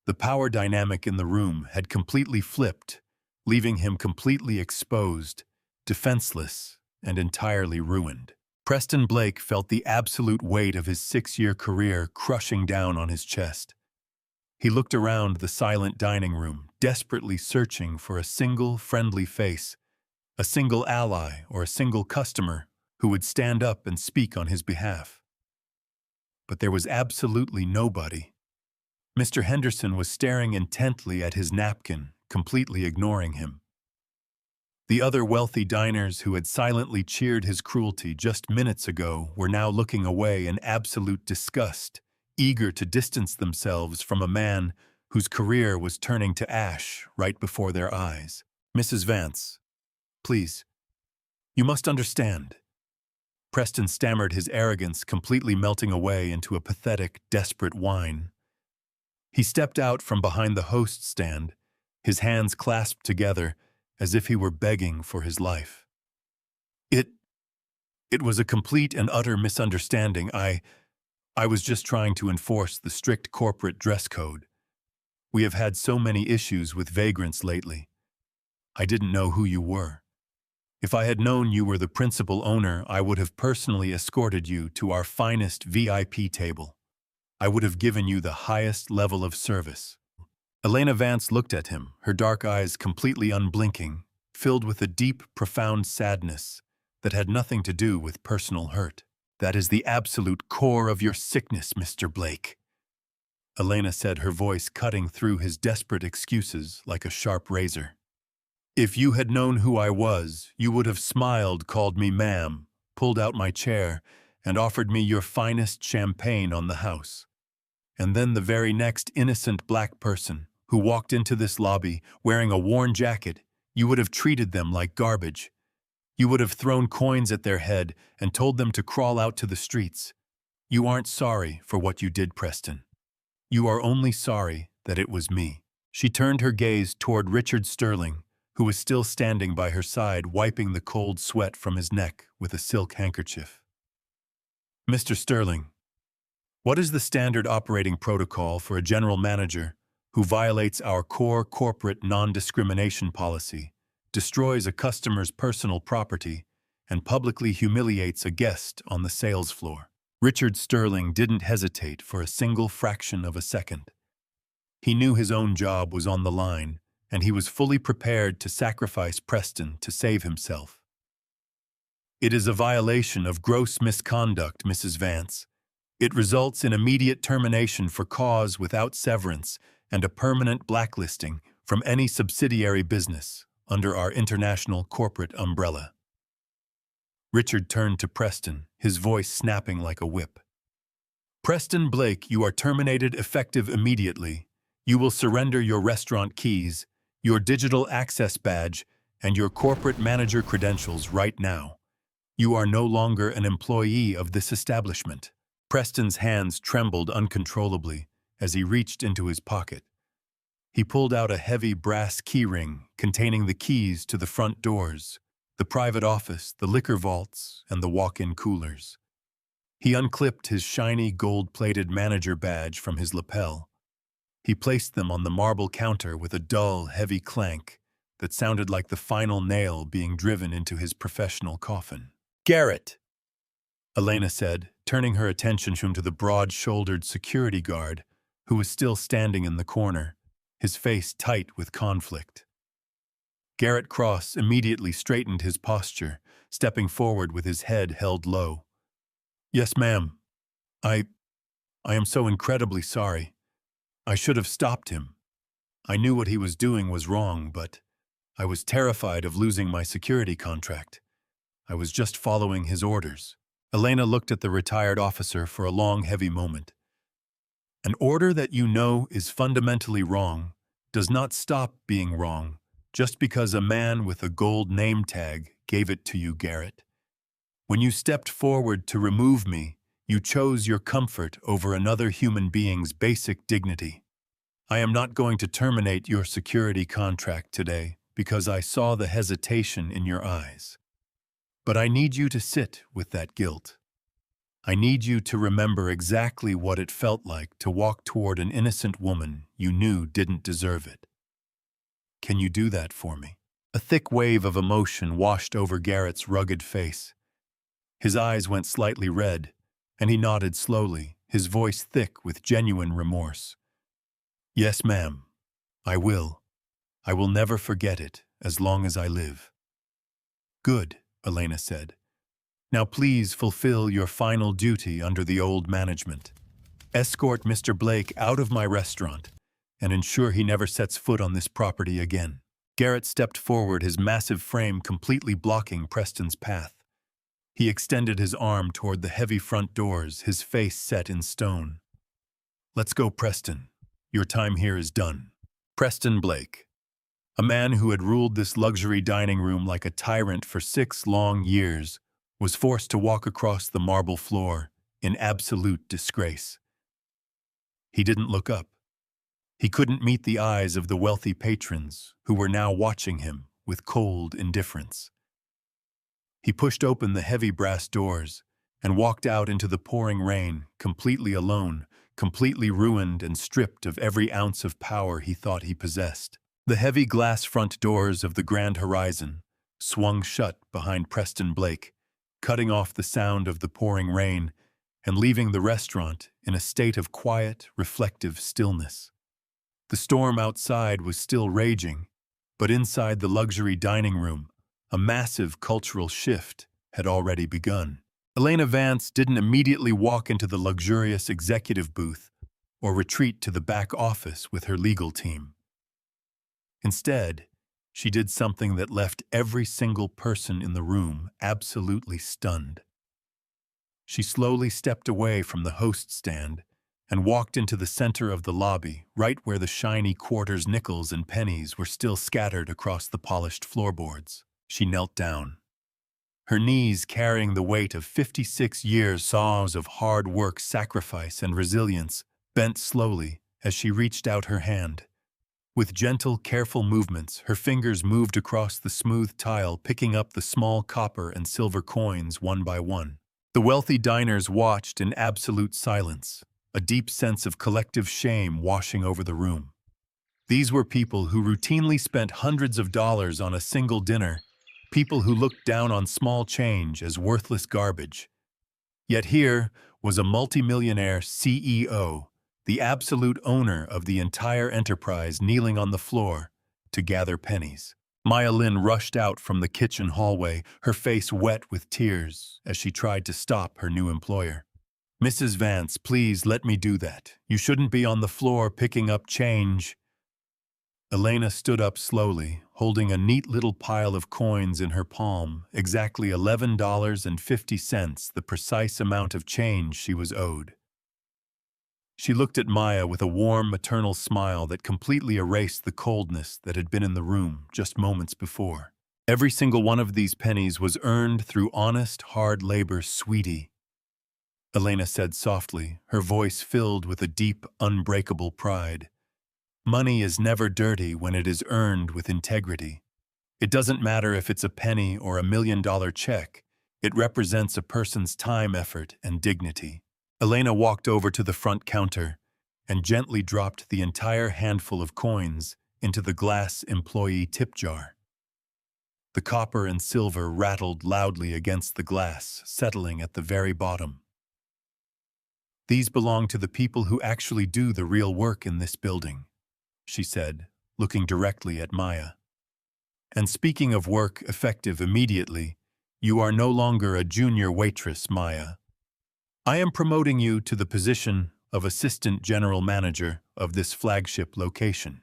The power dynamic in the room had completely flipped, leaving him completely exposed, defenseless, and entirely ruined. Preston Blake felt the absolute weight of his 6-year career crushing down on his chest. He looked around the silent dining room, desperately searching for a single friendly face, a single ally or a single customer who would stand up and speak on his behalf. But there was absolutely nobody. Mr. Henderson was staring intently at his napkin, completely ignoring him. The other wealthy diners who had silently cheered his cruelty just minutes ago were now looking away in absolute disgust, eager to distance themselves from a man whose career was turning to ash right before their eyes. "Mrs. Vance, please, you must understand." Preston stammered, his arrogance completely melting away into a pathetic, desperate whine. He stepped out from behind the host stand, his hands clasped together as if he were begging for his life. It was a complete and utter misunderstanding. I was just trying to enforce the strict corporate dress code. We have had so many issues with vagrants lately. I didn't know who you were. If I had known you were the principal owner, I would have personally escorted you to our finest VIP table. I would have given you the highest level of service. Elena Vance looked at him, her dark eyes completely unblinking, filled with a deep, profound sadness that had nothing to do with personal hurt. "That is the absolute core of your sickness, Mr. Blake," Elena said, her voice cutting through his desperate excuses like a sharp razor. "If you had known who I was, you would have smiled, called me ma'am, pulled out my chair, and offered me your finest champagne on the house. And then the very next innocent black person who walked into this lobby wearing a worn jacket, you would have treated them like garbage. You would have thrown coins at their head and told them to crawl out to the streets. You aren't sorry for what you did, Preston. You are only sorry that it was me." She turned her gaze toward Richard Sterling, who was still standing by her side, wiping the cold sweat from his neck with a silk handkerchief. "Mr. Sterling, what is the standard operating protocol for a general manager who violates our core corporate non-discrimination policy, destroys a customer's personal property, and publicly humiliates a guest on the sales floor?" Richard Sterling didn't hesitate for a single fraction of a second. He knew his own job was on the line, and he was fully prepared to sacrifice Preston to save himself. "It is a violation of gross misconduct, Mrs. Vance. It results in immediate termination for cause without severance and a permanent blacklisting from any subsidiary business under our international corporate umbrella." Richard turned to Preston, his voice snapping like a whip. "Preston Blake, you are terminated effective immediately. You will surrender your restaurant keys, your digital access badge, and your corporate manager credentials right now. You are no longer an employee of this establishment." Preston's hands trembled uncontrollably as he reached into his pocket. He pulled out a heavy brass keyring containing the keys to the front doors, the private office, the liquor vaults, and the walk-in coolers. He unclipped his shiny gold-plated manager badge from his lapel. He placed them on the marble counter with a dull, heavy clank that sounded like the final nail being driven into his professional coffin. "Garrett," Elena said, turning her attention to the broad-shouldered security guard who was still standing in the corner, his face tight with conflict. Garrett Cross immediately straightened his posture, stepping forward with his head held low. "Yes, ma'am. I am so incredibly sorry. I should have stopped him. I knew what he was doing was wrong, but I was terrified of losing my security contract. I was just following his orders." Elena looked at the retired officer for a long, heavy moment. "An order that you know is fundamentally wrong does not stop being wrong just because a man with a gold name tag gave it to you, Garrett. When you stepped forward to remove me, you chose your comfort over another human being's basic dignity. I am not going to terminate your security contract today because I saw the hesitation in your eyes. But I need you to sit with that guilt. I need you to remember exactly what it felt like to walk toward an innocent woman you knew didn't deserve it. Can you do that for me?" A thick wave of emotion washed over Garrett's rugged face. His eyes went slightly red, and he nodded slowly, his voice thick with genuine remorse. "Yes, ma'am. I will. I will never forget it as long as I live." "Good," Elena said. "Now please fulfill your final duty under the old management. Escort Mr. Blake out of my restaurant and ensure he never sets foot on this property again." Garrett stepped forward, his massive frame completely blocking Preston's path. He extended his arm toward the heavy front doors, his face set in stone. "Let's go, Preston. Your time here is done." Preston Blake, a man who had ruled this luxury dining room like a tyrant for 6 long years, was forced to walk across the marble floor in absolute disgrace. He didn't look up. He couldn't meet the eyes of the wealthy patrons who were now watching him with cold indifference. He pushed open the heavy brass doors and walked out into the pouring rain, completely alone, completely ruined and stripped of every ounce of power he thought he possessed. The heavy glass front doors of the Grand Horizon swung shut behind Preston Blake, cutting off the sound of the pouring rain and leaving the restaurant in a state of quiet, reflective stillness. The storm outside was still raging, but inside the luxury dining room, a massive cultural shift had already begun. Elena Vance didn't immediately walk into the luxurious executive booth or retreat to the back office with her legal team. Instead, she did something that left every single person in the room absolutely stunned. She slowly stepped away from the host stand and walked into the center of the lobby, right where the shiny quarters, nickels, and pennies were still scattered across the polished floorboards. She knelt down, her knees carrying the weight of 56 years of hard work, sacrifice, and resilience, bent slowly as she reached out her hand. With gentle, careful movements, her fingers moved across the smooth tile, picking up the small copper and silver coins one by one. The wealthy diners watched in absolute silence, a deep sense of collective shame washing over the room. These were people who routinely spent hundreds of dollars on a single dinner, people who looked down on small change as worthless garbage. Yet here was a multimillionaire CEO, the absolute owner of the entire enterprise, kneeling on the floor to gather pennies. Maya Lin rushed out from the kitchen hallway, her face wet with tears as she tried to stop her new employer. "Mrs. Vance, please let me do that. You shouldn't be on the floor picking up change." Elena stood up slowly, holding a neat little pile of coins in her palm, exactly $11.50, the precise amount of change she was owed. She looked at Maya with a warm maternal smile that completely erased the coldness that had been in the room just moments before. "Every single one of these pennies was earned through honest, hard labor, sweetie," Elena said softly, her voice filled with a deep, unbreakable pride. "Money is never dirty when it is earned with integrity. It doesn't matter if it's a penny or $1 million check. It represents a person's time, effort, and dignity." Elena walked over to the front counter and gently dropped the entire handful of coins into the glass employee tip jar. The copper and silver rattled loudly against the glass, settling at the very bottom. "These belong to the people who actually do the real work in this building," she said, looking directly at Maya. "And speaking of work effective immediately, you are no longer a junior waitress, Maya. I am promoting you to the position of Assistant General Manager of this flagship location.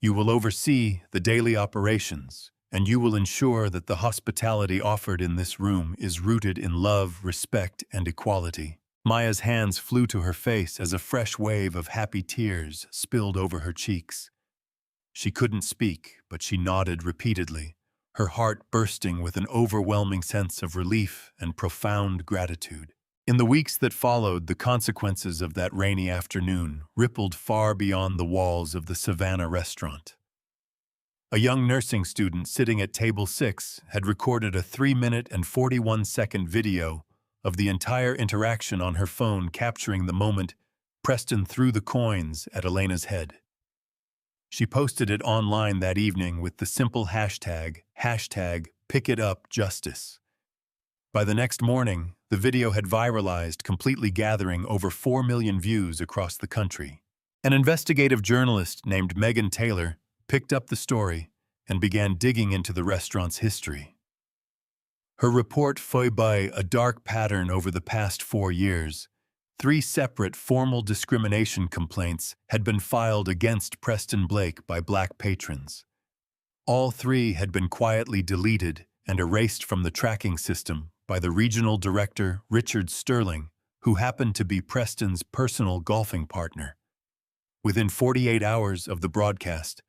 You will oversee the daily operations, and you will ensure that the hospitality offered in this room is rooted in love, respect, and equality." Maya's hands flew to her face as a fresh wave of happy tears spilled over her cheeks. She couldn't speak, but she nodded repeatedly, her heart bursting with an overwhelming sense of relief and profound gratitude. In the weeks that followed, the consequences of that rainy afternoon rippled far beyond the walls of the Savannah restaurant. A young nursing student sitting at table 6 had recorded a 3-minute and 41-second video of the entire interaction on her phone, capturing the moment Preston threw the coins at Elena's head. She posted it online that evening with the simple hashtag #PickItUpJustice. By the next morning, the video had viralized, completely gathering over 4 million views across the country. An investigative journalist named Megan Taylor picked up the story and began digging into the restaurant's history. Her report followed by a dark pattern over the past 4 years. 3 separate formal discrimination complaints had been filed against Preston Blake by Black patrons. All three had been quietly deleted and erased from the tracking system by the regional director Richard Sterling, who happened to be Preston's personal golfing partner. Within 48 hours of the broadcast,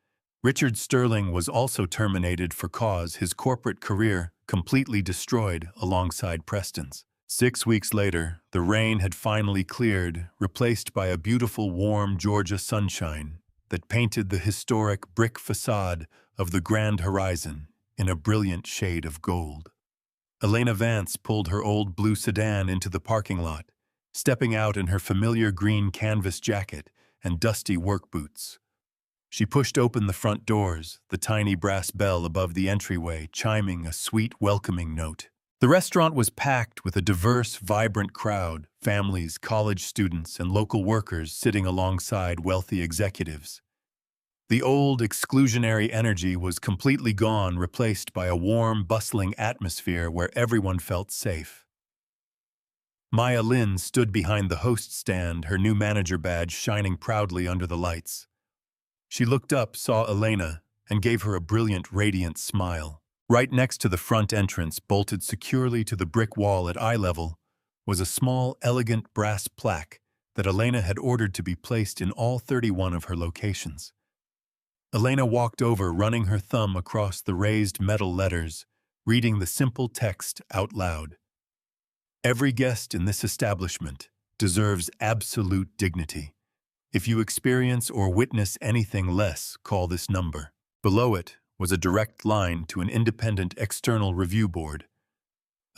Richard Sterling was also terminated for cause his corporate career completely destroyed alongside Preston's. 6 weeks later, the rain had finally cleared, replaced by a beautiful warm Georgia sunshine that painted the historic brick facade of the Grand Horizon in a brilliant shade of gold. Elena Vance pulled her old blue sedan into the parking lot, stepping out in her familiar green canvas jacket and dusty work boots. She pushed open the front doors, the tiny brass bell above the entryway chiming a sweet, welcoming note. The restaurant was packed with a diverse, vibrant crowd, families, college students, and local workers sitting alongside wealthy executives. The old, exclusionary energy was completely gone, replaced by a warm, bustling atmosphere where everyone felt safe. Maya Lin stood behind the host stand, her new manager badge shining proudly under the lights. She looked up, saw Elena, and gave her a brilliant, radiant smile. Right next to the front entrance, bolted securely to the brick wall at eye level, was a small, elegant brass plaque that Elena had ordered to be placed in all 31 of her locations. Elena walked over, running her thumb across the raised metal letters, reading the simple text out loud. Every guest in this establishment deserves absolute dignity. If you experience or witness anything less, call this number. Below it was a direct line to an independent external review board.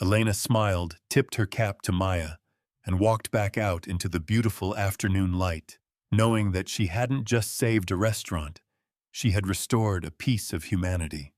Elena smiled, tipped her cap to Maya, and walked back out into the beautiful afternoon light, knowing that she hadn't just saved a restaurant, she had restored a piece of humanity.